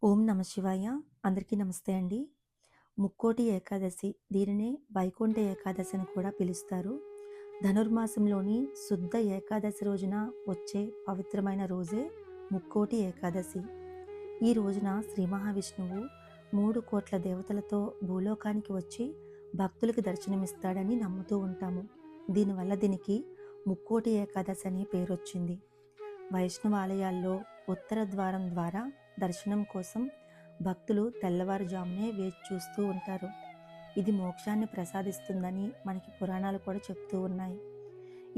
ఓం నమ శివాయ. అందరికీ నమస్తే అండి. ముక్కోటి ఏకాదశి దీనినే వైకుంఠ ఏకాదశి అని కూడా పిలుస్తారు. ధనుర్మాసంలోని శుద్ధ ఏకాదశి రోజున వచ్చే పవిత్రమైన రోజే ముక్కోటి ఏకాదశి. ఈ రోజున శ్రీ మహావిష్ణువు 3 కోట్ల దేవతలతో భూలోకానికి వచ్చి భక్తులకు దర్శనమిస్తాడని నమ్ముతూ ఉంటాము. దీనివల్ల దీనికి ముక్కోటి ఏకాదశి అనే పేరొచ్చింది. వైష్ణవ ఆలయాల్లో ఉత్తర ద్వారం ద్వారా దర్శనం కోసం భక్తులు తెల్లవారుజామునే వేచి చూస్తూ ఉంటారు. ఇది మోక్షాన్ని ప్రసాదిస్తుందని మనకి పురాణాలు కూడా చెప్తూ ఉన్నాయి.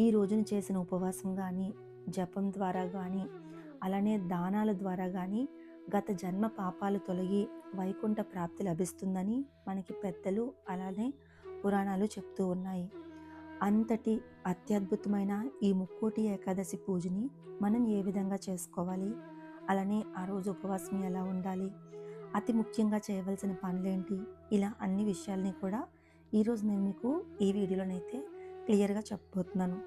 ఈ రోజున చేసిన ఉపవాసం కానీ, జపం ద్వారా కానీ, అలానే దానాల ద్వారా కానీ గత జన్మ పాపాలు తొలగి వైకుంఠ ప్రాప్తి లభిస్తుందని మనకి పెద్దలు అలానే పురాణాలు చెప్తూ ఉన్నాయి. అంతటి అత్యద్భుతమైన ఈ ముక్కోటి ఏకాదశి పూజని మనం ఏ విధంగా చేసుకోవాలి, అలానే ఆ రోజు ఉపవాసం ఎలా ఉండాలి, అతి ముఖ్యంగా చేయవలసిన పనులేంటి, ఇలా అన్ని విషయాల్ని కూడా ఈరోజు నేను మీకు ఈ వీడియోలోనైతే క్లియర్గా చెప్పబోతున్నాను.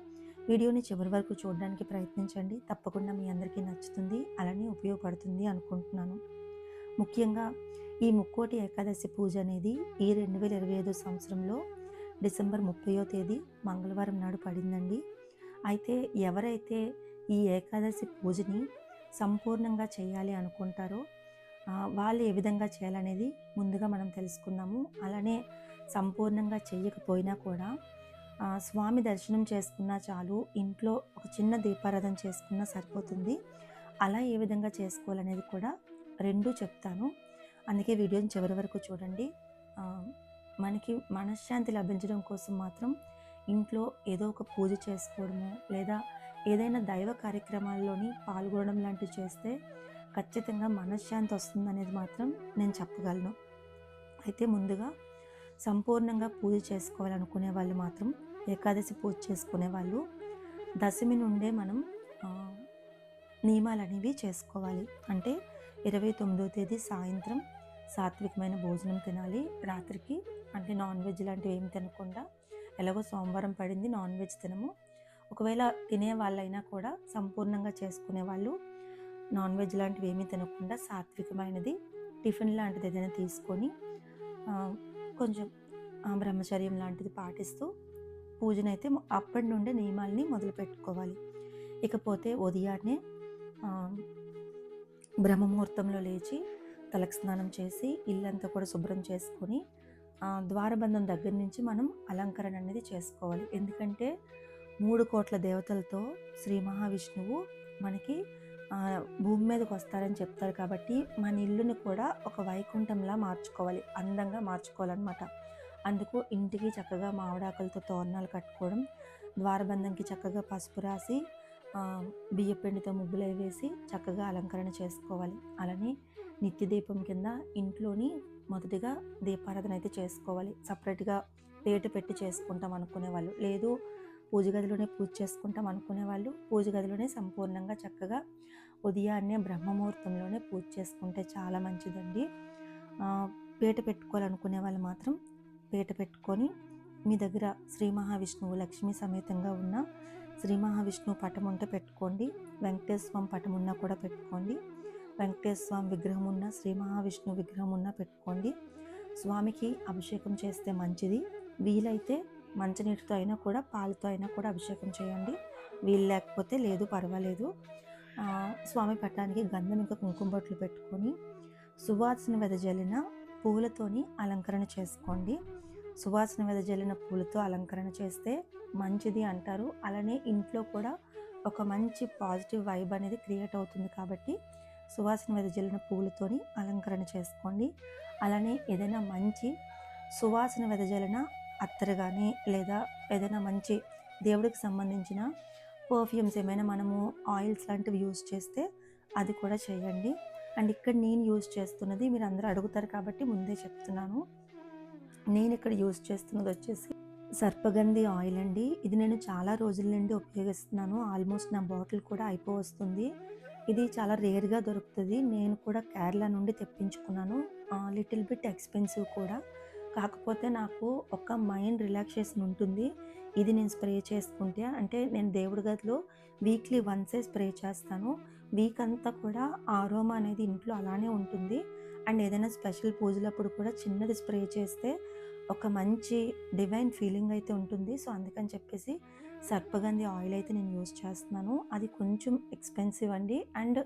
వీడియోని చివరి వరకు చూడడానికి ప్రయత్నించండి. తప్పకుండా మీ అందరికీ నచ్చుతుంది, అలానే ఉపయోగపడుతుంది అనుకుంటున్నాను. ముఖ్యంగా ఈ ముక్కోటి ఏకాదశి పూజ అనేది ఈ 2025 సంవత్సరంలో డిసెంబర్ 30వ తేదీ మంగళవారం నాడు పడిందండి. అయితే ఎవరైతే ఈ ఏకాదశి పూజని సంపూర్ణంగా చేయాలి అనుకుంటారో వాళ్ళు ఏ విధంగా చేయాలనేది ముందుగా మనం తెలుసుకుందాము. అలానే సంపూర్ణంగా చేయకపోయినా కూడా స్వామి దర్శనం చేసుకున్నా చాలు, ఇంట్లో ఒక చిన్న దీపారాధన చేసుకున్నా సరిపోతుంది. అలా ఏ విధంగా చేసుకోవాలనేది కూడా రెండూ చెప్తాను. అందుకే వీడియోని చివరి వరకు చూడండి. మనకి మనశ్శాంతి లభించడం కోసం మాత్రం ఇంట్లో ఏదో ఒక పూజ చేసుకోవడము, లేదా ఏదైనా దైవ కార్యక్రమాల్లోని పాల్గొనడం లాంటివి చేస్తే ఖచ్చితంగా మనశ్శాంతి వస్తుందనేది మాత్రం నేను చెప్పగలను. అయితే ముందుగా సంపూర్ణంగా పూజ చేసుకోవాలనుకునే వాళ్ళు మాత్రం, ఏకాదశి పూజ చేసుకునే వాళ్ళు దశమి నుండే మనం నియమాలు అనేవి చేసుకోవాలి. అంటే 29వ తేదీ సాయంత్రం సాత్వికమైన భోజనం తినాలి. రాత్రికి అంటే నాన్ వెజ్ లాంటివి ఏమి తినకుండా, ఎలాగో సోమవారం పడింది నాన్ వెజ్ తినము. ఒకవేళ తినే వాళ్ళైనా కూడా సంపూర్ణంగా చేసుకునే వాళ్ళు నాన్ వెజ్ లాంటివి ఏమీ తినకుండా సాత్వికమైనది టిఫిన్ లాంటిది ఏదైనా తీసుకొని కొంచెం బ్రహ్మచర్యం లాంటిది పాటిస్తూ పూజనైతే అప్పటి నుండే నియమాల్ని మొదలు పెట్టుకోవాలి. ఇకపోతే ఉదయాన్నే బ్రహ్మముహూర్తంలో లేచి తలకు స్నానం చేసి ఇల్లంతా కూడా శుభ్రం చేసుకొని ద్వారబంధం దగ్గర నుంచి మనం అలంకరణ అనేది చేసుకోవాలి. ఎందుకంటే 3 కోట్ల దేవతలతో శ్రీ మహావిష్ణువు మనకి భూమి మీదకి వస్తారని చెప్తారు. కాబట్టి మన ఇల్లుని కూడా ఒక వైకుంఠంలా మార్చుకోవాలి, అందంగా మార్చుకోవాలన్నమాట. అందుకు ఇంటికి చక్కగా మామిడాకులతో తోరణాలు కట్టుకోవడం, ద్వారబంధంకి చక్కగా పసుపు రాసి బియ్యపిండితో ముగ్గులు వేసి చక్కగా అలంకరణ చేసుకోవాలి. అలానే నిత్య దీపం కింద ఇంట్లోని మొదటిగా దీపారాధన అయితే చేసుకోవాలి. సపరేట్గా పీట పెట్టి చేసుకుంటాం అనుకునే వాళ్ళు, లేదు పూజ గదిలోనే పూజ చేసుకుంటాం అనుకునే వాళ్ళు పూజ గదిలోనే సంపూర్ణంగా చక్కగా ఉదయాన్నే బ్రహ్మముహూర్తంలోనే పూజ చేసుకుంటే చాలా మంచిదండి. పీట పెట్టుకోవాలనుకునే వాళ్ళు మాత్రం పీట పెట్టుకొని మీ దగ్గర శ్రీ మహావిష్ణువు లక్ష్మీ సమేతంగా ఉన్న శ్రీ మహావిష్ణువు పటం ఉంటే పెట్టుకోండి. వెంకటేశ్వర స్వామి పటం ఉన్నా కూడా పెట్టుకోండి. వెంకటేశ్వర స్వామి విగ్రహం ఉన్న, శ్రీ మహావిష్ణువు విగ్రహం ఉన్నా పెట్టుకోండి. స్వామికి అభిషేకం చేస్తే మంచిది. వీలైతే మంచినీటితో అయినా కూడా, పాలతో అయినా కూడా అభిషేకం చేయండి. వీలు లేకపోతే లేదు, పర్వాలేదు. స్వామి పటానికి గంధం ఇంకా కుంకుమ బొట్లు పెట్టుకొని సువాసన వెదజల్లిన పూలతోని అలంకరణ చేసుకోండి. సువాసన వెదజల్లిన పూలతో అలంకరణ చేస్తే మంచిది అంటారు. అలానే ఇంట్లో కూడా ఒక మంచి పాజిటివ్ వైబ్ అనేది క్రియేట్ అవుతుంది. కాబట్టి సువాసన వెదజల్లిన పూలతోని అలంకరణ చేసుకోండి. అలానే ఏదైనా మంచి సువాసన వెదజల్లిన అత్తరు కానీ, లేదా ఏదైనా మంచి దేవుడికి సంబంధించిన పర్ఫ్యూమ్స్ ఏమైనా మనము ఆయిల్స్ లాంటివి యూజ్ చేస్తే అది కూడా చేయండి. అండ్ ఇక్కడ నేను యూజ్ చేస్తున్నది మీరు అందరూ అడుగుతారు కాబట్టి ముందే చెప్తున్నాను. నేను ఇక్కడ యూజ్ చేస్తున్నది వచ్చేసి సర్పగంధి ఆయిల్ అండి. ఇది నేను చాలా రోజుల నుండి ఉపయోగిస్తున్నాను. ఆల్మోస్ట్ నా బాటిల్ కూడా అయిపోవస్తుంది. ఇది చాలా రేర్గా దొరుకుతుంది. నేను కూడా కేరళ నుండి తెప్పించుకున్నాను. లిటిల్ బిట్ ఎక్స్పెన్సివ్ కూడా. కాకపోతే నాకు ఒక మైండ్ రిలాక్సేషన్ ఉంటుంది. ఇది నేను స్ప్రే చేసుకుంటే, అంటే నేను దేవుడి గదిలో వీక్లీ వన్సే స్ప్రే చేస్తాను. వీక్ అంతా కూడా ఆ అరోమా అనేది ఇంట్లో అలానే ఉంటుంది. అండ్ ఏదైనా స్పెషల్ పూజలప్పుడు కూడా చిన్నది స్ప్రే చేస్తే ఒక మంచి డివైన్ ఫీలింగ్ అయితే ఉంటుంది. సో, అందుకని చెప్పేసి సర్పగంధి ఆయిల్ అయితే నేను యూజ్ చేస్తున్నాను. అది కొంచెం ఎక్స్‌పెన్సివ్ అండి. అండ్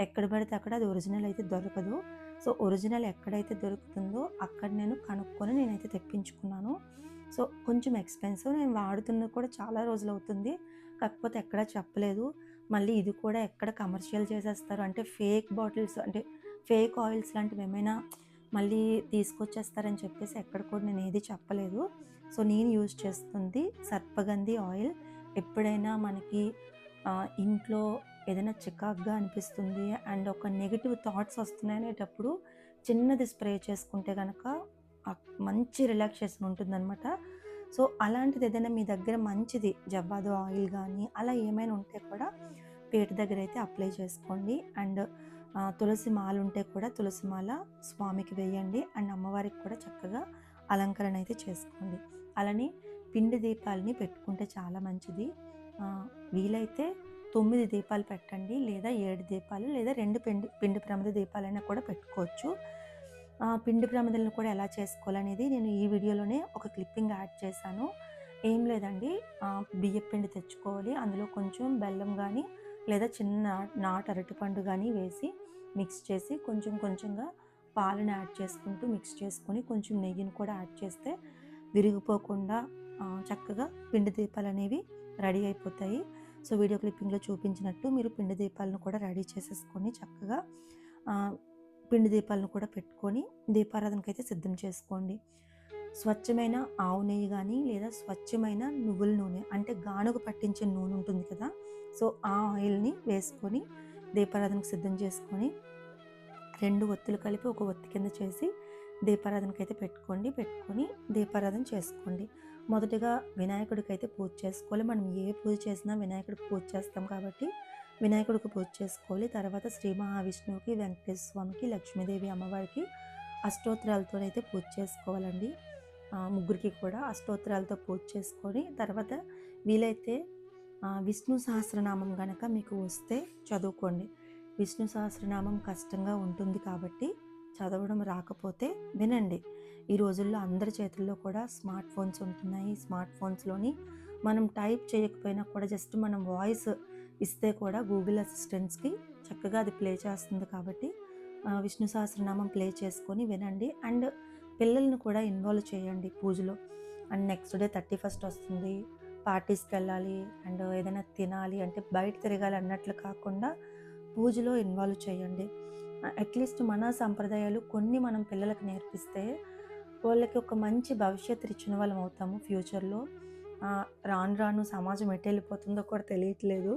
ఎక్కడ పడితే అక్కడ అది ఒరిజినల్ అయితే దొరకదు. సో, ఒరిజినల్ ఎక్కడైతే దొరుకుతుందో అక్కడ నేను కనుక్కొని నేనైతే తెప్పించుకున్నాను. సో, కొంచెం ఎక్స్‌పెన్సివ్. నేను వాడుతున్నది కూడా చాలా రోజులవుతుంది. కాకపోతే ఎక్కడా చెప్పలేదు. మళ్ళీ ఇది కూడా ఎక్కడ కమర్షియల్ చేసేస్తారు అంటే ఫేక్ బాటిల్స్ అంటే ఫేక్ ఆయిల్స్ లాంటివేమైనా మళ్ళీ తీసుకొచ్చేస్తారని చెప్పేసి ఎక్కడ కూడా నేనేది చెప్పలేదు. సో, నేను యూజ్ చేస్తుంది సర్పగంధి ఆయిల్. ఎప్పుడైనా మనకి ఇంట్లో ఏదైనా చికాకుగా అనిపిస్తుంది అండ్ ఒక నెగెటివ్ థాట్స్ వస్తున్నాయనేటప్పుడు చిన్నది స్ప్రే చేసుకుంటే గనక మంచి రిలాక్సేషన్ ఉంటుందనమాట. సో, అలాంటిది ఏదైనా మీ దగ్గర మంచిది జవ్వాదు ఆయిల్ గానీ అలా ఏమైనా ఉంటే కూడా పీట దగ్గర అయితే అప్లై చేసుకోండి. అండ్ తులసి మాల ఉంటే కూడా తులసి మాల స్వామికి వేయండి. అండ్ అమ్మవారికి కూడా చక్కగా అలంకరణ అయితే చేసుకోండి. అలానే పిండి దీపాలని పెట్టుకుంటే చాలా మంచిది. వీలైతే 9 దీపాలు పెట్టండి, లేదా 7 దీపాలు, లేదా 2 పిండి ప్రమిద దీపాలైనా కూడా పెట్టుకోవచ్చు. పిండి ప్రమిదలను కూడా ఎలా చేసుకోవాలనేది నేను ఈ వీడియోలోనే ఒక క్లిప్పింగ్ యాడ్ చేశాను. ఏం లేదండి, బియ్యపు పిండి తెచ్చుకోవాలి. అందులో కొంచెం బెల్లం కానీ లేదా చిన్న నాటు అరటిపండు కానీ వేసి మిక్స్ చేసి కొంచెం కొంచెంగా పాలను యాడ్ చేసుకుంటూ మిక్స్ చేసుకొని కొంచెం నెయ్యిని కూడా యాడ్ చేస్తే విరిగిపోకుండా చక్కగా పిండి దీపాలు అనేవి రెడీ అయిపోతాయి. సో, వీడియో క్లిప్పింగ్లో చూపించినట్టు మీరు పిండి దీపాలను కూడా రెడీ చేసేసుకొని చక్కగా పిండి దీపాలను కూడా పెట్టుకొని దీపారాధనకైతే సిద్ధం చేసుకోండి. స్వచ్ఛమైన ఆవు నెయ్యి కానీ లేదా స్వచ్ఛమైన నువ్వుల నూనె అంటే గానుగ పట్టించే నూనె ఉంటుంది కదా, సో ఆ ఆయిల్ని వేసుకొని దీపారాధనకు సిద్ధం చేసుకొని 2 ఒత్తులు కలిపి ఒక ఒత్తి కింద చేసి దీపారాధనకైతే పెట్టుకొని దీపారాధన చేసుకోండి. మొదటగా వినాయకుడికి అయితే పూజ చేసుకోవాలి. మనం ఏ పూజ చేసినా వినాయకుడికి పూజ చేస్తాం కాబట్టి వినాయకుడికి పూజ చేసుకోవాలి. తర్వాత శ్రీ మహావిష్ణువుకి, వెంకటేశ్వర స్వామికి, లక్ష్మీదేవి అమ్మవారికి అష్టోత్తరాలతో అయితే పూజ చేసుకోవాలండి. ముగ్గురికి కూడా అష్టోత్తరాలతో పూజ చేసుకొని తర్వాత వీలైతే విష్ణు సహస్రనామం కనుక మీకు వస్తే చదువుకోండి. విష్ణు సహస్రనామం కష్టంగా ఉంటుంది కాబట్టి చదవడం రాకపోతే వినండి. ఈ రోజుల్లో అందరి చేతుల్లో కూడా స్మార్ట్ ఫోన్స్ ఉంటున్నాయి. స్మార్ట్ ఫోన్స్లోని మనం టైప్ చేయకపోయినా కూడా జస్ట్ మనం వాయిస్ ఇస్తే కూడా గూగుల్ అసిస్టెంట్స్కి చక్కగా అది ప్లే చేస్తుంది కాబట్టి విష్ణు సహస్రనామం ప్లే చేసుకొని వినండి. అండ్ పిల్లల్ని కూడా ఇన్వాల్వ్ చేయండి పూజలో. అండ్ నెక్స్ట్ డే 31st వస్తుంది, పార్టీస్కి వెళ్ళాలి అండ్ ఏదైనా తినాలి అంటే బయట తిరగాలి అన్నట్లు కాకుండా పూజలో ఇన్వాల్వ్ చేయండి. అట్లీస్ట్ మన సంప్రదాయాలు కొన్ని మనం పిల్లలకు నేర్పిస్తే వాళ్ళకి ఒక మంచి భవిష్యత్తు ఇచ్చిన వాళ్ళం అవుతాము ఫ్యూచర్లో. రాను రాను సమాజం ఎటు వెళ్ళిపోతుందో కూడా తెలియట్లేదు.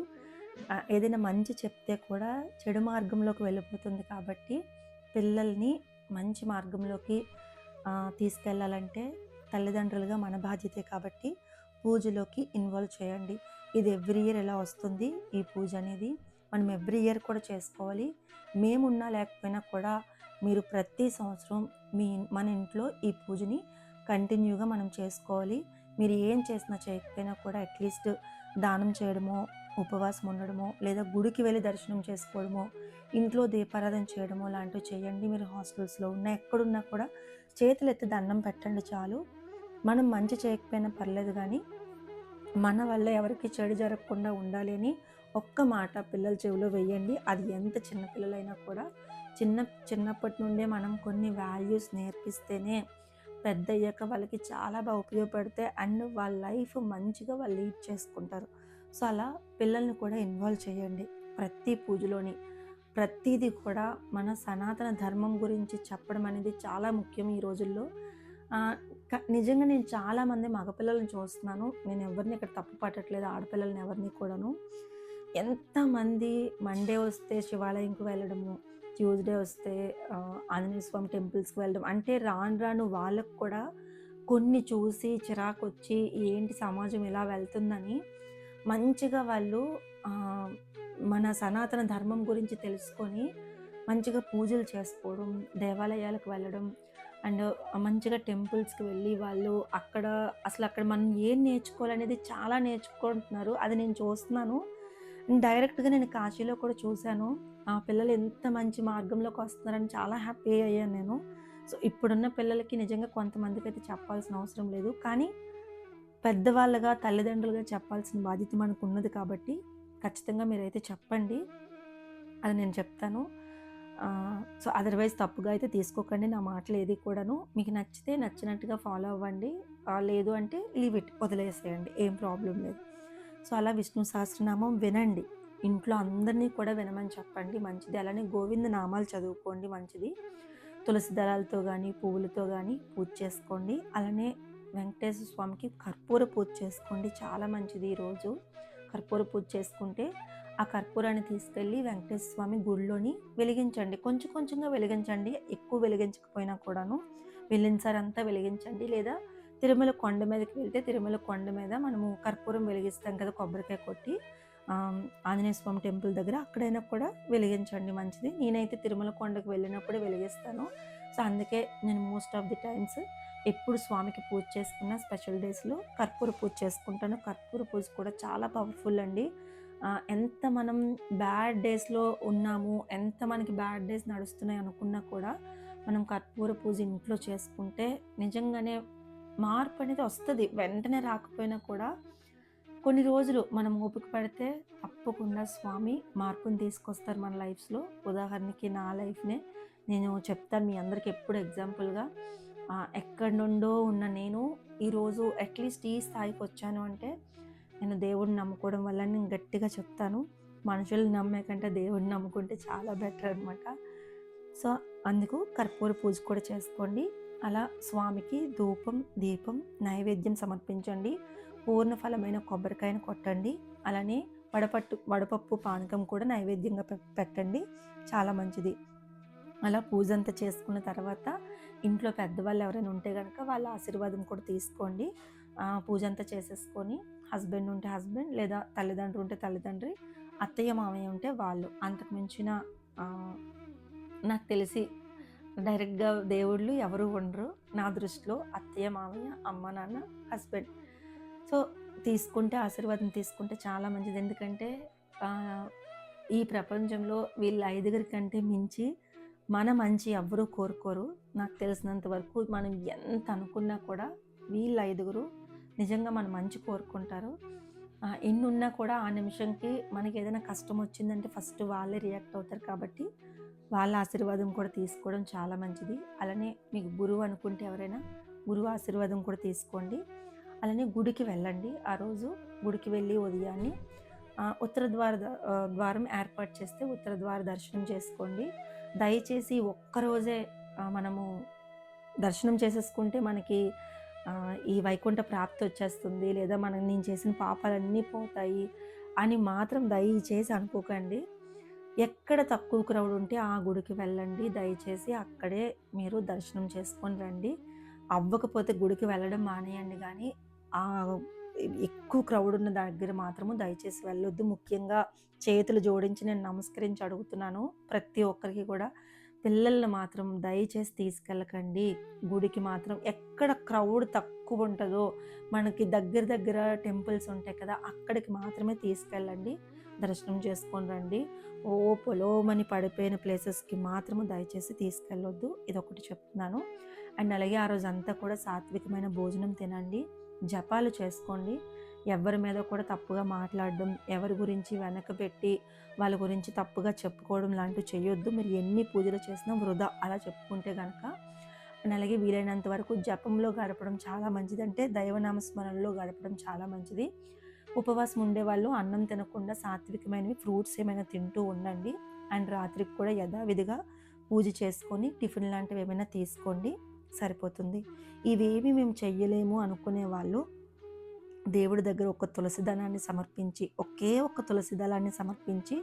ఏదైనా మంచి చెప్తే కూడా చెడు మార్గంలోకి వెళ్ళిపోతుంది కాబట్టి పిల్లల్ని మంచి మార్గంలోకి తీసుకెళ్ళాలంటే తల్లిదండ్రులుగా మన బాధ్యతే కాబట్టి పూజలోకి ఇన్వాల్వ్ చేయండి. ఇది ఎవ్రీ ఇయర్ ఎలా వస్తుంది ఈ పూజ అనేది మనం ఎవ్రీ ఇయర్ కూడా చేసుకోవాలి. మేమున్నా లేకపోయినా కూడా మీరు ప్రతి సంవత్సరం మన ఇంట్లో ఈ పూజని కంటిన్యూగా మనం చేసుకోవాలి. మీరు ఏం చేసినా చేయకపోయినా కూడా అట్లీస్ట్ దానం చేయడమో, ఉపవాసం ఉండడమో, లేదా గుడికి వెళ్ళి దర్శనం చేసుకోవడమో, ఇంట్లో దీపారాధన చేయడమో లాంటివి చేయండి. మీరు హాస్టల్స్లో ఉన్నా ఎక్కడున్నా కూడా చేతులు ఎత్తి దండం పెట్టండి చాలు. మనం మంచి చేయకపోయినా పర్లేదు కానీ మన వల్ల ఎవరికి చెడు జరగకుండా ఉండాలి అని ఒక్క మాట పిల్లల చెవిలో వేయండి. అది ఎంత చిన్నపిల్లలైనా కూడా చిన్నప్పటి నుండే మనం కొన్ని వాల్యూస్ నేర్పిస్తేనే పెద్ద అయ్యాక వాళ్ళకి చాలా బాగా ఉపయోగపడతాయి అండ్ వాళ్ళ లైఫ్ మంచిగా వాళ్ళు లీడ్ చేసుకుంటారు. సో అలా పిల్లల్ని కూడా ఇన్వాల్వ్ చేయండి ప్రతి పూజలోని. ప్రతిదీ కూడా మన సనాతన ధర్మం గురించి చెప్పడం అనేది చాలా ముఖ్యం ఈ రోజుల్లో. నిజంగా నేను చాలామంది మగపిల్లలను చూస్తున్నాను. నేను ఎవరిని ఇక్కడ తప్పు పట్టట్లేదు, ఆడపిల్లలని ఎవరిని కూడాను. ఎంతమంది మండే వస్తే శివాలయంకి వెళ్ళడము, ట్యూస్డే వస్తే ఆంజనేయ స్వామి టెంపుల్స్కి వెళ్ళడం, అంటే రాను రాను వాళ్ళకు కూడా కొన్ని చూసి చిరాకు వచ్చి ఏంటి సమాజం ఇలా వెళ్తుందని మంచిగా వాళ్ళు మన సనాతన ధర్మం గురించి తెలుసుకొని మంచిగా పూజలు చేసుకోవడం, దేవాలయాలకు వెళ్ళడం అండ్ మంచిగా టెంపుల్స్కి వెళ్ళి వాళ్ళు అక్కడ మనం ఏం నేర్చుకోవాలనేది చాలా నేర్చుకుంటున్నారు. అది నేను చూస్తున్నాను. డైరెక్ట్‌గా నేను కాశీలో కూడా చూసాను. ఆ పిల్లలు ఎంత మంచి మార్గంలోకి వస్తున్నారని చాలా హ్యాపీ అయ్యాను నేను. సో, ఇప్పుడున్న పిల్లలకి నిజంగా కొంతమందికైతే చెప్పాల్సిన అవసరం లేదు. కానీ పెద్దవాళ్ళుగా, తల్లిదండ్రులుగా చెప్పాల్సిన బాధ్యత మనకున్నది కాబట్టి ఖచ్చితంగా మీరైతే చెప్పండి. అది నేను చెప్తాను. సో, అదర్‌వైజ్ తప్పుగా అయితే తీసుకోకండి నా మాటలు ఏది కూడాను. మీకు నచ్చితే నచ్చినట్టుగా ఫాలో అవ్వండి. లేదు అంటే లీవ్ ఇట్, వదిలేసేయండి. ఏం ప్రాబ్లమ్ లేదు. సో, అలా విష్ణు సహస్రనామం వినండి. ఇంట్లో అందరినీ కూడా వినమని చెప్పండి, మంచిది. అలానే గోవింద నామాలు చదువుకోండి, మంచిది. తులసి దళాలతో గానీ, పువ్వులతో గానీ పూజ చేసుకోండి. అలానే వెంకటేశ్వర స్వామికి కర్పూర పూజ చేసుకోండి, చాలా మంచిది ఈరోజు. కర్పూర పూజ చేసుకుంటే ఆ కర్పూరాన్ని తీసుకెళ్ళి వెంకటేశ్వర స్వామి గుడిలోని వెలిగించండి. కొంచెం కొంచెంగా వెలిగించండి. ఎక్కువ వెలిగించకపోయినా కూడాను వెళ్ళినసారంతా వెలిగించండి. లేదా తిరుమల కొండ మీదకి వెళ్తే తిరుమల కొండ మీద మనము కర్పూరం వెలిగిస్తాం కదా, కొబ్బరికాయ కొట్టి ఆంజనేయ స్వామి టెంపుల్ దగ్గర అక్కడైనా కూడా వెలిగించండి, మంచిది. నేనైతే తిరుమల కొండకు వెళ్ళినప్పుడే వెలిగిస్తాను. సో, అందుకే నేను మోస్ట్ ఆఫ్ ది టైమ్స్ ఎప్పుడు స్వామికి పూజ చేసుకున్న స్పెషల్ డేస్‌లో కర్పూర పూజ చేసుకుంటాను. కర్పూర పూజ కూడా చాలా పవర్‌ఫుల్ అండి. ఎంత మనం బ్యాడ్ డేస్‌లో ఉన్నాము, ఎంత మనకి బ్యాడ్ డేస్ నడుస్తున్నాయి అనుకున్నా కూడా మనం కర్పూర పూజ ఇంట్లో చేసుకుంటే నిజంగానే మార్పనేది వస్తది. వెంటనే రాకపోయినా కూడా కొన్ని రోజులు మనం ఓపిక పడితే తప్పకుండా స్వామి మార్పుని తీసుకొస్తారు మన లైఫ్స్‌లో. ఉదాహరణకి నా లైఫ్‌నే నేను చెప్తాను మీ అందరికి ఎప్పుడు ఎగ్జాంపుల్‌గా. ఎక్కడి నుండో ఉన్న నేను ఈరోజు అట్‌లీస్ట్ ఈ స్థాయికొచ్చాను అంటే నేను దేవుడిని నమ్ముకోవడం వల్ల నేను గట్టిగా చెప్తాను. మనుషుల్ని నమ్మే కంటే దేవుడిని నమ్ముకుంటే చాలా బెటర్ అనమాట. సో, అందుకు కర్పూర పూజ కూడా చేసుకోండి. అలా స్వామికి ధూపం, దీపం, నైవేద్యం సమర్పించండి. పూర్ణ ఫలమైన కొబ్బరికాయను కొట్టండి. అలానే వడపప్పు పానకం కూడా నైవేద్యంగా పెట్టండి, చాలా మంచిది. అలా పూజంతా చేసుకున్న తర్వాత ఇంట్లో పెద్దవాళ్ళు ఎవరైనా ఉంటే గనక వాళ్ళ ఆశీర్వాదం కూడా తీసుకోండి. పూజంతా చేసేసుకొని హస్బెండ్ ఉంటే హస్బెండ్, లేదా తల్లిదండ్రులు ఉంటే తల్లిదండ్రి, అత్తయ్య, మామయ్య ఉంటే వాళ్ళు. అంతకు మించిన నాకు తెలిసి డైరెక్ట్‌గా దేవుళ్ళు ఎవరు ఉండరు. నా దృష్టిలో అత్తయ్య, మామయ్య, అమ్మ, నాన్న, హస్బెండ్. సో, తీసుకుంటే ఆశీర్వాదం తీసుకుంటే చాలా మంచిది. ఎందుకంటే ఆహ్, ఈ ప్రపంచంలో వీళ్ళ ఐదుగురి కంటే మించి మన మంచి ఎవ్వరూ కోరుకోరు. నాకు తెలిసినంత వరకు మనం ఎంత అనుకున్నా కూడా వీళ్ళ ఐదుగురు నిజంగా మన మంచి కోరుకుంటారు. ఎన్నున్నా కూడా ఆ నిమిషంకి మనకేదైనా కష్టం వచ్చిందంటే ఫస్ట్ వాళ్ళే రియాక్ట్ అవుతారు కాబట్టి వాళ్ళ ఆశీర్వాదం కూడా తీసుకోవడం చాలా మంచిది. అలానే మీకు గురువు అనుకుంటే ఎవరైనా గురువు ఆశీర్వాదం కూడా తీసుకోండి. అలానే గుడికి వెళ్ళండి. ఆ రోజు గుడికి వెళ్ళి ఉదయాన్నే ఉత్తర ద్వారం ఏర్పాటు చేస్తే ఉత్తర ద్వార దర్శనం చేసుకోండి. దయచేసి ఒక్కరోజే మనము దర్శనం చేసేసుకుంటే మనకి ఈ వైకుంఠ ప్రాప్తి వచ్చేస్తుంది, లేదా నేను చేసిన పాపాలన్నీ పోతాయి అని మాత్రం దయచేసి అనుకోకండి. ఎక్కడ తక్కువ క్రౌడ్ ఉంటే ఆ గుడికి వెళ్ళండి. దయచేసి అక్కడే మీరు దర్శనం చేసుకొని రండి. అవ్వకపోతే గుడికి వెళ్ళడం మానేయండి గానీ, ఆహ్, ఎక్కువ క్రౌడ్ ఉన్న దగ్గర మాత్రము దయచేసి వెళ్ళొద్దు. ముఖ్యంగా చేతులు జోడించి నేను నమస్కరించి అడుగుతున్నాను ప్రతి ఒక్కరికి కూడా. పిల్లల్ని మాత్రం దయచేసి తీసుకెళ్ళకండి గుడికి మాత్రం. ఎక్కడ క్రౌడ్ తక్కువుంటదో, మనకి దగ్గర దగ్గర టెంపుల్స్ ఉంటాయి కదా, అక్కడికి మాత్రమే తీసుకెళ్ళండి. దర్శనం చేసుకొని రండి. పొలోమని పడిపోయిన ప్లేసెస్‌కి మాత్రము దయచేసి తీసుకెళ్ళొద్దు. ఇదొకటి చెప్తున్నాను. అండ్ అలాగే ఆ రోజంతా కూడా సాత్వికమైన భోజనం తినండి. జపాలు చేసుకోండి. ఎవ్వరి మీద కూడా తప్పుగా మాట్లాడడం, ఎవరి గురించి వెనకబెట్టి వాళ్ళ గురించి తప్పుగా చెప్పుకోవడం లాంటివి చేయొద్దు. మీరు ఎన్ని పూజలు చేసినా వృధా అలా చెప్పుకుంటే గనక. అండ్ అలాగే వీలైనంత వరకు జపంలో గడపడం చాలా మంచిది. అంటే దైవనామ స్మరణలో గడపడం చాలా మంచిది. ఉపవాసం ఉండేవాళ్ళు అన్నం తినకుండా సాత్వికమైనవి ఫ్రూట్స్ ఏమైనా తింటూ ఉండండి. అండ్ రాత్రికి కూడా యథావిధిగా పూజ చేసుకొని టిఫిన్ లాంటివి ఏమైనా తీసుకోండి, సరిపోతుంది. ఇవేమి మేము చెయ్యలేము అనుకునే వాళ్ళు దేవుడి దగ్గర ఒక తులసి దళాన్ని సమర్పించి, ఒకే ఒక్క తులసి దళాన్ని సమర్పించి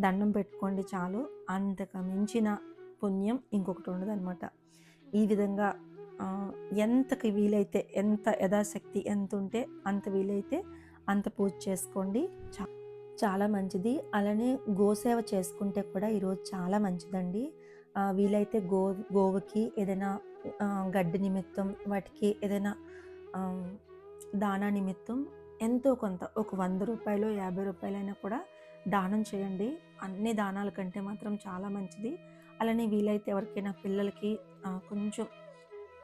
దండం పెట్టుకోండి చాలు. అంతకు మించిన పుణ్యం ఇంకొకటి ఉండదనమాట. ఈ విధంగా ఎంతకి వీలైతే, ఎంత యథాశక్తి ఎంతుంటే అంత వీలైతే అంత పూజ చేసుకోండి. చాలా మంచిది. అలానే గోసేవ చేసుకుంటే కూడా ఈరోజు చాలా మంచిదండి. వీలైతే గోవుకి ఏదైనా గడ్డి నిమిత్తం, వాటికి ఏదైనా దానా నిమిత్తం ఎంతో కొంత ఒక రూ. 100, రూ. 50 కూడా దానం చేయండి. అన్ని దానాల కంటే మాత్రం చాలా మంచిది. అలానే వీలైతే ఎవరికైనా పిల్లలకి కొంచెం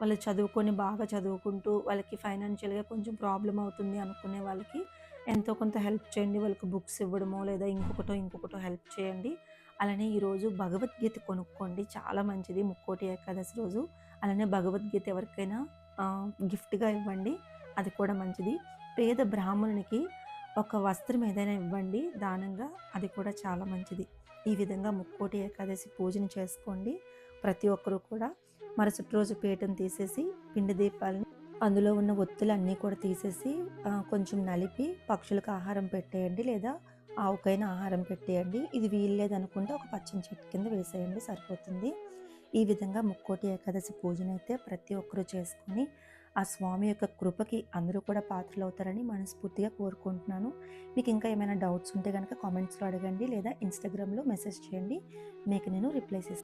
వాళ్ళు చదువుకొని బాగా చదువుకుంటూ వాళ్ళకి ఫైనాన్షియల్‌గా కొంచెం ప్రాబ్లమ్ అవుతుంది అనుకునే వాళ్ళకి ఎంతో కొంత హెల్ప్ చేయండి. వాళ్ళకి బుక్స్ ఇవ్వడమో లేదా ఇంకొకటో హెల్ప్ చేయండి. అలానే ఈరోజు భగవద్గీత కొనుక్కోండి. చాలా మంచిది ముక్కోటి ఏకాదశి రోజు. అలానే భగవద్గీత ఎవరికైనా గిఫ్ట్‌గా ఇవ్వండి. అది కూడా మంచిది. పేద బ్రాహ్మణునికి ఒక వస్త్రం ఏదైనా ఇవ్వండి దానంగా. అది కూడా చాలా మంచిది. ఈ విధంగా ముక్కోటి ఏకాదశి పూజను చేసుకోండి. ప్రతి ఒక్కరు కూడా మరుసటి రోజు పీటను తీసేసి పిండి దీపాలని అందులో ఉన్న ఒత్తులన్నీ కూడా తీసేసి కొంచెం నలిపి పక్షులకు ఆహారం పెట్టేయండి. లేదా ఆవుకైనా ఆహారం పెట్టేయండి. ఇది వీల్లేదనుకుంటే ఒక పచ్చని చెట్టు కింద వేసేయండి సరిపోతుంది. ఈ విధంగా ముక్కోటి ఏకాదశి పూజనైతే ప్రతి ఒక్కరూ చేసుకొని ఆ స్వామి యొక్క కృపకి అందరూ కూడా పాత్రలవుతారని మనస్ఫూర్తిగా కోరుకుంటున్నాను. మీకు ఇంకా ఏమైనా డౌట్స్ ఉంటే గనక కామెంట్స్‌లో అడగండి లేదా ఇన్‌స్టాగ్రామ్‌లో మెసేజ్ చేయండి. మీకు నేను రిప్లైస్ ఇస్తాను.